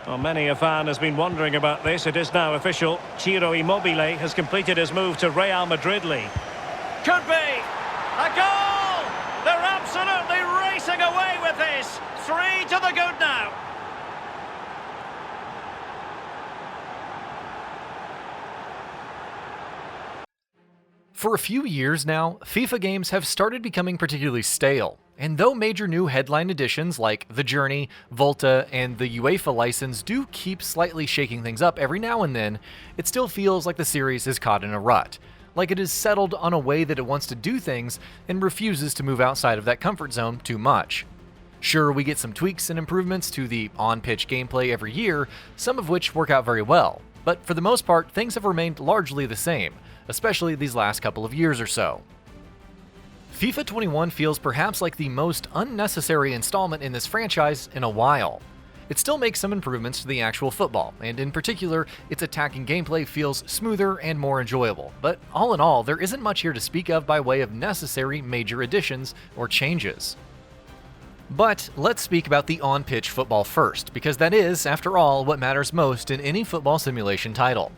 Well, many a fan has been wondering about this. It is now official. Ciro Immobile has completed his move to Real Madrid league. Could be a goal! They're absolutely racing away with this. 3 to the good now. For a few years now, FIFA games have started becoming particularly stale, and though major new headline additions like The Journey, Volta, and the UEFA license do keep slightly shaking things up every now and then, it still feels like the series is caught in a rut, like it is settled on a way that it wants to do things and refuses to move outside of that comfort zone too much. Sure, we get some tweaks and improvements to the on-pitch gameplay every year, some of which work out very well, but for the most part, things have remained largely the same, especially these last couple of years or so. FIFA 21 feels perhaps like the most unnecessary installment in this franchise in a while. It still makes some improvements to the actual football, and in particular, its attacking gameplay feels smoother and more enjoyable, but all in all, there isn't much here to speak of by way of necessary major additions or changes. But let's speak about the on-pitch football first, because that is, after all, what matters most in any football simulation title.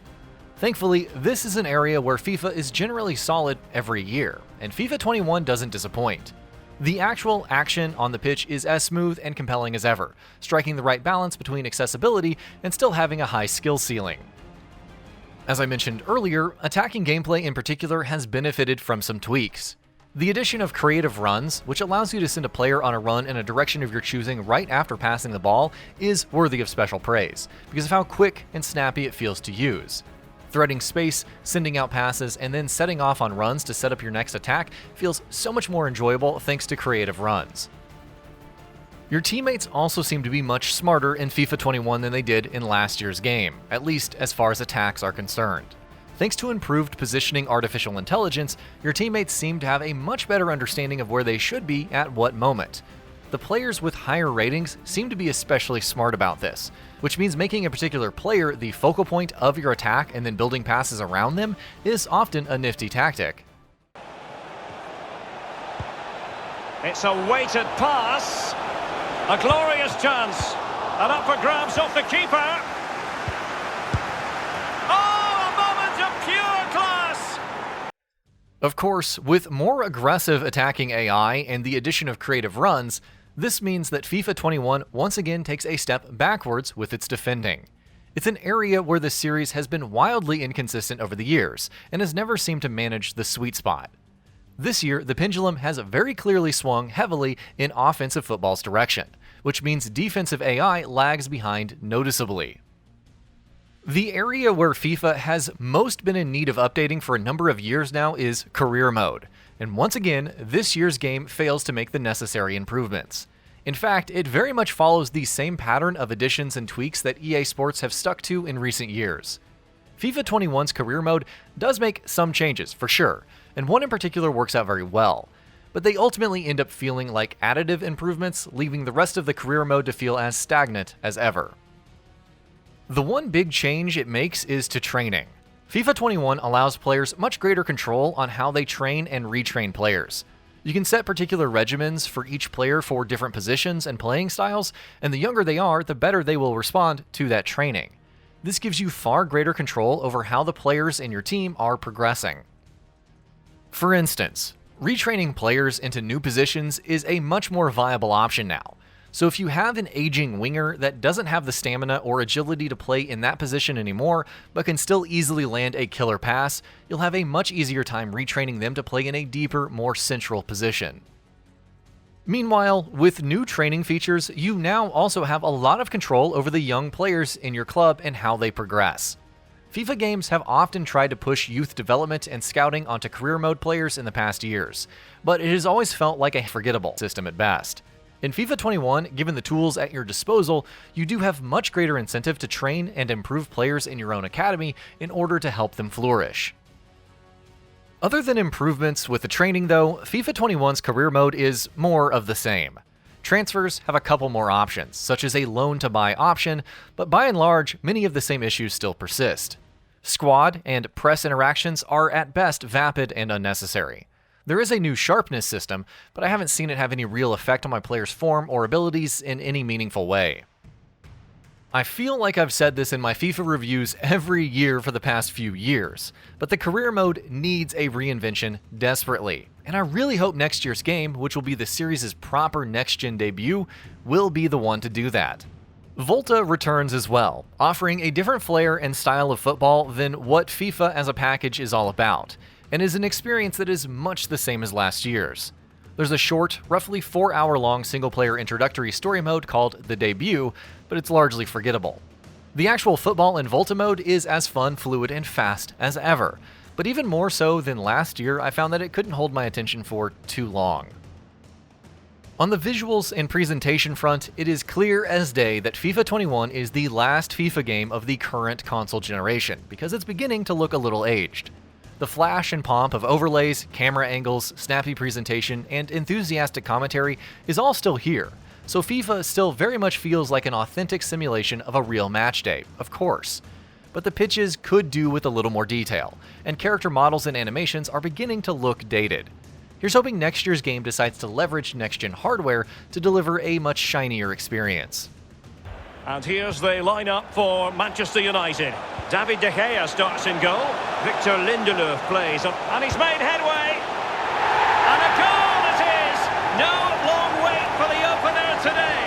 Thankfully, this is an area where FIFA is generally solid every year, and FIFA 21 doesn't disappoint. The actual action on the pitch is as smooth and compelling as ever, striking the right balance between accessibility and still having a high skill ceiling. As I mentioned earlier, attacking gameplay in particular has benefited from some tweaks. The addition of creative runs, which allows you to send a player on a run in a direction of your choosing right after passing the ball, is worthy of special praise, because of how quick and snappy it feels to use. Threading space, sending out passes, and then setting off on runs to set up your next attack feels so much more enjoyable thanks to creative runs. Your teammates also seem to be much smarter in FIFA 21 than they did in last year's game, at least as far as attacks are concerned. Thanks to improved positioning artificial intelligence, your teammates seem to have a much better understanding of where they should be at what moment. The players with higher ratings seem to be especially smart about this, which means making a particular player the focal point of your attack and then building passes around them is often a nifty tactic. It's a weighted pass. A glorious chance. And up for grabs off the keeper. Oh, a moment of pure class! Of course, with more aggressive attacking AI and the addition of creative runs, this means that FIFA 21 once again takes a step backwards with its defending. It's an area where the series has been wildly inconsistent over the years, and has never seemed to manage the sweet spot. This year, the pendulum has very clearly swung heavily in offensive football's direction, which means defensive AI lags behind noticeably. The area where FIFA has most been in need of updating for a number of years now is career mode, and once again, this year's game fails to make the necessary improvements. In fact, it very much follows the same pattern of additions and tweaks that EA Sports have stuck to in recent years. FIFA 21's career mode does make some changes, for sure, and one in particular works out very well, but they ultimately end up feeling like additive improvements, leaving the rest of the career mode to feel as stagnant as ever. The one big change it makes is to training. FIFA 21 allows players much greater control on how they train and retrain players. You can set particular regimens for each player for different positions and playing styles, and the younger they are, the better they will respond to that training. This gives you far greater control over how the players in your team are progressing. For instance, retraining players into new positions is a much more viable option now. So if you have an aging winger that doesn't have the stamina or agility to play in that position anymore, but can still easily land a killer pass, you'll have a much easier time retraining them to play in a deeper, more central position. Meanwhile, with new training features, you now also have a lot of control over the young players in your club and how they progress. FIFA games have often tried to push youth development and scouting onto career mode players in the past years, but it has always felt like a forgettable system at best. In FIFA 21, given the tools at your disposal, you do have much greater incentive to train and improve players in your own academy in order to help them flourish. Other than improvements with the training though, FIFA 21's career mode is more of the same. Transfers have a couple more options, such as a loan-to-buy option, but by and large, many of the same issues still persist. Squad and press interactions are at best vapid and unnecessary. There is a new sharpness system, but I haven't seen it have any real effect on my players' form or abilities in any meaningful way. I feel like I've said this in my FIFA reviews every year for the past few years, but the career mode needs a reinvention desperately, and I really hope next year's game, which will be the series' proper next-gen debut, will be the one to do that. Volta returns as well, offering a different flair and style of football than what FIFA as a package is all about, and is an experience that is much the same as last year's. There's a short, roughly 4-hour-long single-player introductory story mode called The Debut, but it's largely forgettable. The actual football in Volta mode is as fun, fluid, and fast as ever, but even more so than last year, I found that it couldn't hold my attention for too long. On the visuals and presentation front, it is clear as day that FIFA 21 is the last FIFA game of the current console generation, because it's beginning to look a little aged. The flash and pomp of overlays, camera angles, snappy presentation, and enthusiastic commentary is all still here, so FIFA still very much feels like an authentic simulation of a real matchday, of course. But the pitches could do with a little more detail, and character models and animations are beginning to look dated. Here's hoping next year's game decides to leverage next-gen hardware to deliver a much shinier experience. And here's the lineup for Manchester United. David De Gea starts in goal. Victor Lindelof plays, and he's made headway. And a goal it is! No long wait for the opener today.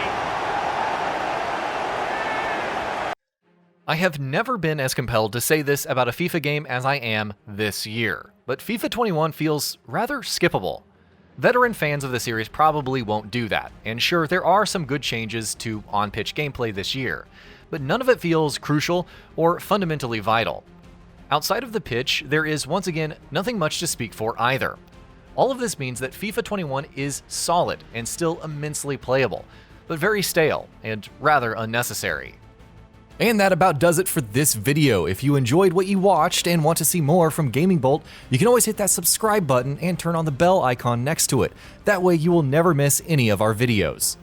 I have never been as compelled to say this about a FIFA game as I am this year, but FIFA 21 feels rather skippable. Veteran fans of the series probably won't do that, and sure, there are some good changes to on-pitch gameplay this year, but none of it feels crucial or fundamentally vital. Outside of the pitch, there is once again nothing much to speak for either. All of this means that FIFA 21 is solid and still immensely playable, but very stale and rather unnecessary. And that about does it for this video. If you enjoyed what you watched and want to see more from GamingBolt, you can always hit that subscribe button and turn on the bell icon next to it. That way you will never miss any of our videos.